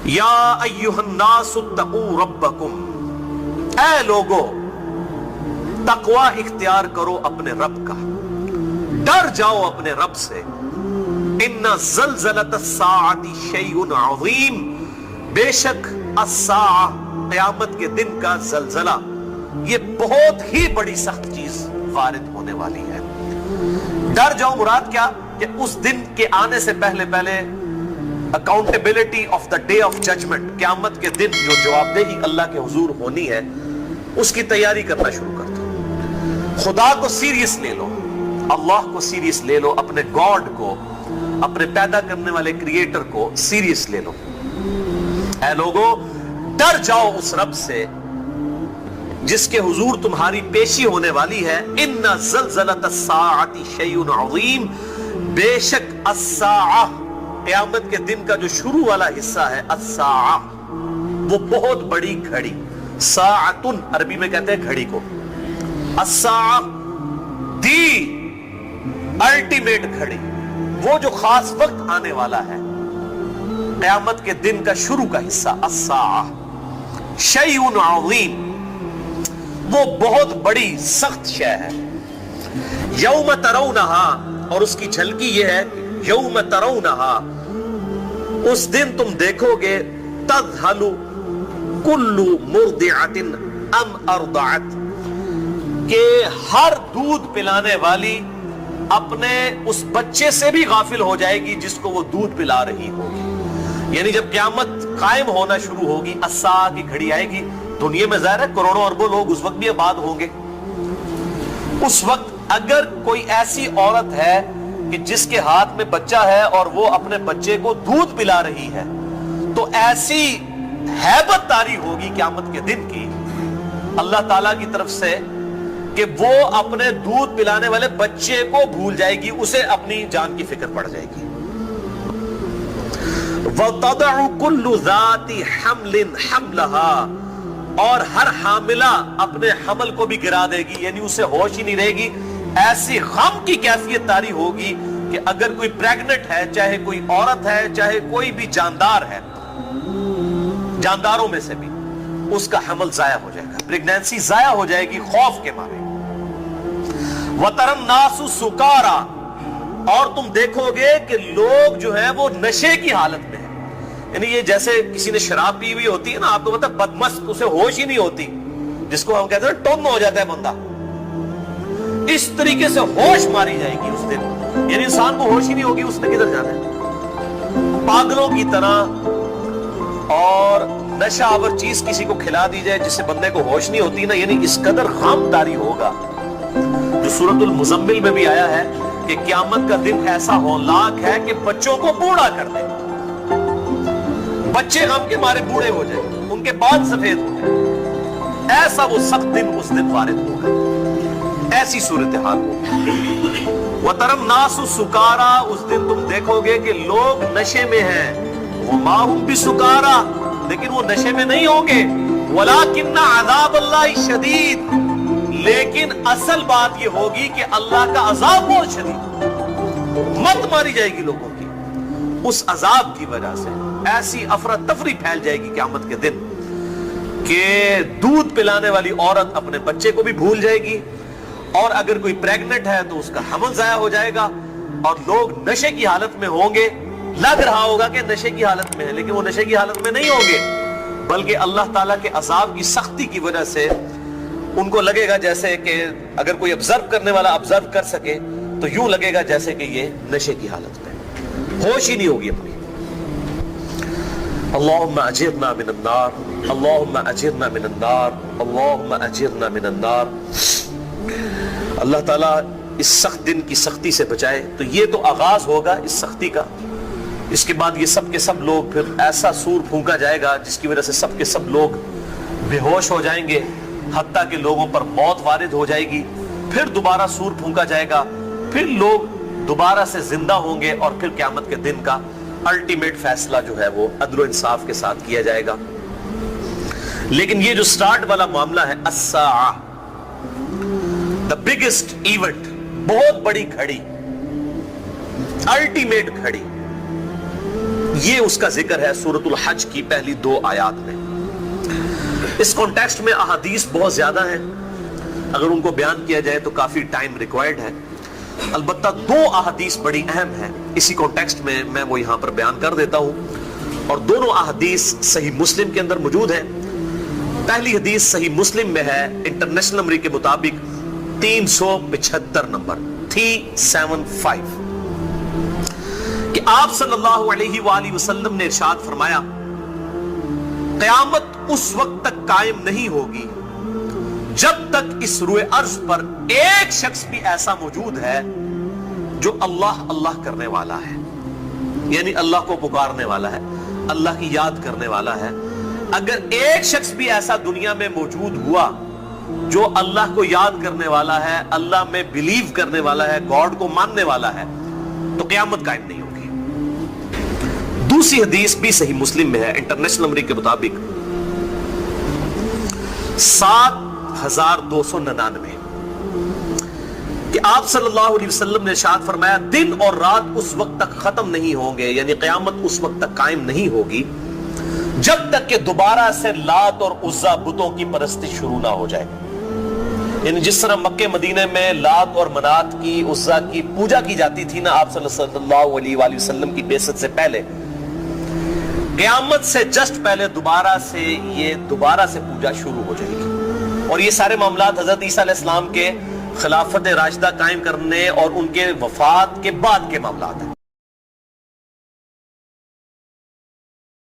یا ایھا الناس اتقوا ربکم، اے لوگو تقوی اختیار کرو اپنے رب کا، ڈر جاؤ اپنے رب سے۔ ان زلزلۃ الساعۃ شیء عظیم، بے شک الساعہ قیامت کے دن کا زلزلہ یہ بہت ہی بڑی سخت چیز وارد ہونے والی ہے۔ ڈر جاؤ مراد کیا کہ اس دن کے آنے سے پہلے پہلے accountability of the day of judgement, قیامت کے دن جو جواب دہی اللہ کے حضور ہونی ہے، اس کی تیاری کرنا شروع کر دو۔ خدا کو سیریس لے لو، اللہ کو سیریس لے لو، اپنے گاڈ کو، اپنے پیدا کرنے والے کریٹر کو سیریس لے لو۔ اے لوگو ڈر جاؤ اس رب سے جس کے حضور تمہاری پیشی ہونے والی ہے۔ ان زلزلۃ الساعۃ شیء عظیم، بے شک الساعہ قیامت کے دن کا جو شروع والا حصہ ہے، الساعہ وہ بہت بڑی گھڑی، ساعتن عربی میں کہتے ہیں گھڑی کو، الساعہ دی الٹیمیٹ گھڑی، وہ جو خاص وقت آنے والا ہے، قیامت کے دن کا شروع کا حصہ الساعہ شیء عظیم، وہ بہت بڑی سخت شے ہے۔ یوم ترونہا، اور اس کی جھلکی یہ ہے یوم ترونہا، اس دن تم دیکھو گے، تذہل کل مرضعۃ ام ارضعت، کہ ہر دودھ پلانے والی اپنے اس بچے سے بھی غافل ہو جائے گی جس کو وہ دودھ پلا رہی ہوگی۔ یعنی جب قیامت قائم ہونا شروع ہوگی، الساعہ کی گھڑی آئے گی، دنیا میں ظاہر ہے کروڑوں اربوں لوگ اس وقت بھی آباد ہوں گے۔ اس وقت اگر کوئی ایسی عورت ہے کہ جس کے ہاتھ میں بچہ ہے اور وہ اپنے بچے کو دودھ پلا رہی ہے، تو ایسی ہیبت طاری ہوگی قیامت کے دن کی اللہ تعالیٰ کی طرف سے کہ وہ اپنے دودھ پلانے والے بچے کو بھول جائے گی، اسے اپنی جان کی فکر پڑ جائے گی۔ وَتَضَعُ كُلُّ ذَاتِ حَمْلٍ حَمْلَهَا، اور ہر حاملہ اپنے حمل کو بھی گرا دے گی، یعنی اسے ہوش ہی نہیں رہے گی۔ ایسی غم کی کیفیت طاری ہوگی کہ اگر کوئی پریگنٹ ہے، چاہے کوئی عورت ہے، چاہے کوئی بھی جاندار ہے، جانداروں میں سے بھی، اس کا حمل ضائع ہو جائے گا، پریگنینسی ضائع ہو جائے گی خوف کے مارے۔ وَتَرَى النَّاسُ سُكَارَى، اور تم دیکھو گے کہ لوگ جو ہیں وہ نشے کی حالت میں ہیں، یعنی یہ جیسے کسی نے شراب پی ہوئی ہوتی ہے نا، آپ کو پتہ ہے بدمست، اسے ہوش ہی نہیں ہوتی، جس کو ہم کہتے ہیں ٹم ہو جاتا ہے بندہ، اس طریقے سے ہوش ماری جائے گی اس دن، یعنی انسان کو ہوش ہی نہیں ہوگی اس نے کدھر جانا ہے، پاگلوں کی طرح۔ اور نشہ آور چیز کسی کو کھلا دی جائے جس سے بندے کو ہوش نہیں ہوتی نا، یعنی اس قدر غم طاری ہوگا، جو سورۃ المزمل میں بھی آیا ہے کہ قیامت کا دن ایسا ہولناک ہے کہ بچوں کو بوڑھا کر دے، بچے غم کے مارے بوڑھے ہو جائیں، ان کے بال سفید ہو جائیں، ایسا وہ سخت دن اس دن وارد ہوگا، ایسی صورتحال ہوگی۔ وَتَرَى النَّاسُ سُكَارَى، اس دن تم دیکھو گے کہ لوگ نشے میں ہیں، وَمَا هُمْ بِسُكَارَى، لیکن وہ نشے میں نہیں ہوں گے، وَلَكِنَّ عَذَابَ اللَّهِ شَدِيدٌ، لیکن اصل بات یہ ہوگی کہ اللہ کا عذاب بہت شدید، مت ماری جائے گی لوگوں کی، اس عذاب کی وجہ سے ایسی افراتفری پھیل جائے گی قیامت کے دن کہ دودھ پلانے والی عورت اپنے بچے کو بھی بھول جائے گی، اور اگر کوئی پریگنٹ ہے تو اس کا حمل ضائع ہو جائے گا، اور لوگ نشے کی حالت میں ہوں گے، لگ رہا ہوگا کہ نشے کی حالت میں ہے، لیکن وہ نشے کی حالت میں نہیں ہوں گے، بلکہ اللہ تعالیٰ کے عذاب کی سختی کی وجہ سے ان کو لگے گا جیسے کہ اگر کوئی آبزرو کرنے والا آبزرو کر سکے تو یوں لگے گا جیسے کہ یہ نشے کی حالت میں، ہوش ہی نہیں ہوگی اپنی۔ اللہم اجرنا من النار، اللہم اجرنا من النار، اللہم اجرنا من النار۔ اللہ تعالیٰ اس سخت دن کی سختی سے بچائے۔ تو یہ تو آغاز ہوگا اس سختی کا، اس کے بعد یہ سب کے سب لوگ پھر ایسا سور پھونکا جائے گا جس کی وجہ سے سب کے سب لوگ بے ہوش ہو جائیں گے، حتیٰ کہ لوگوں پر موت وارد ہو جائے گی، پھر دوبارہ سور پھونکا جائے گا، پھر لوگ دوبارہ سے زندہ ہوں گے، اور پھر قیامت کے دن کا الٹیمیٹ فیصلہ جو ہے وہ عدل و انصاف کے ساتھ کیا جائے گا۔ لیکن یہ جو سٹارٹ والا معاملہ ہے، الساعہ، the biggest event، بہت بڑی گھڑی، الٹیمیٹ گھڑی، یہ اس کا ذکر ہے سورۃ الحج کی پہلی 2 آیات میں۔ اس کانٹیکسٹ میں احادیث بہت زیادہ ہیں، اگر ان کو بیان کیا جائے تو کافی ٹائم ریکوائرڈ ہے، البتہ 2 احادیث بڑی اہم ہیں اسی کانٹیکسٹ میں وہ یہاں پر بیان کر دیتا ہوں، اور دونوں احادیث صحیح مسلم کے اندر موجود ہیں۔ پہلی حدیث صحیح مسلم میں ہے انٹرنیشنل نمبر کے مطابق 375 نمبر 375، کہ آپ صلی اللہ علیہ وآلہ وسلم نے ارشاد فرمایا قیامت اس وقت تک قائم نہیں ہوگی جب تک اس روئے ارض پر ایک شخص بھی ایسا موجود ہے جو اللہ اللہ کرنے والا ہے، یعنی اللہ کو پکارنے والا ہے، اللہ کی یاد کرنے والا ہے۔ اگر ایک شخص بھی ایسا دنیا میں موجود ہوا جو اللہ کو یاد کرنے والا ہے، اللہ میں بلیو کرنے والا ہے، گاڈ کو ماننے والا ہے، تو قیامت قائم نہیں ہوگی۔ دوسری حدیث بھی صحیح مسلم میں ہے انٹرنیشنل نمبر کے مطابق 7299، کہ آپ صلی اللہ علیہ وسلم نے ارشاد فرمایا دن اور رات اس وقت تک ختم نہیں ہوں گے، یعنی قیامت اس وقت تک قائم نہیں ہوگی جب تک کہ دوبارہ سے لات اور عزا بتوں کی پرستی شروع نہ ہو جائے۔ یعنی جس طرح مکہ مدینہ میں لات اور منات کی عزا کی پوجا کی جاتی تھی نا آپ صلی اللہ علیہ وآلہ وسلم کی بعثت سے پہلے، قیامت سے جسٹ پہلے دوبارہ سے پوجا شروع ہو جائے گی، اور یہ سارے معاملات حضرت عیسیٰ علیہ السلام کے خلافت راشدہ قائم کرنے اور ان کے وفات کے بعد کے معاملات ہیں۔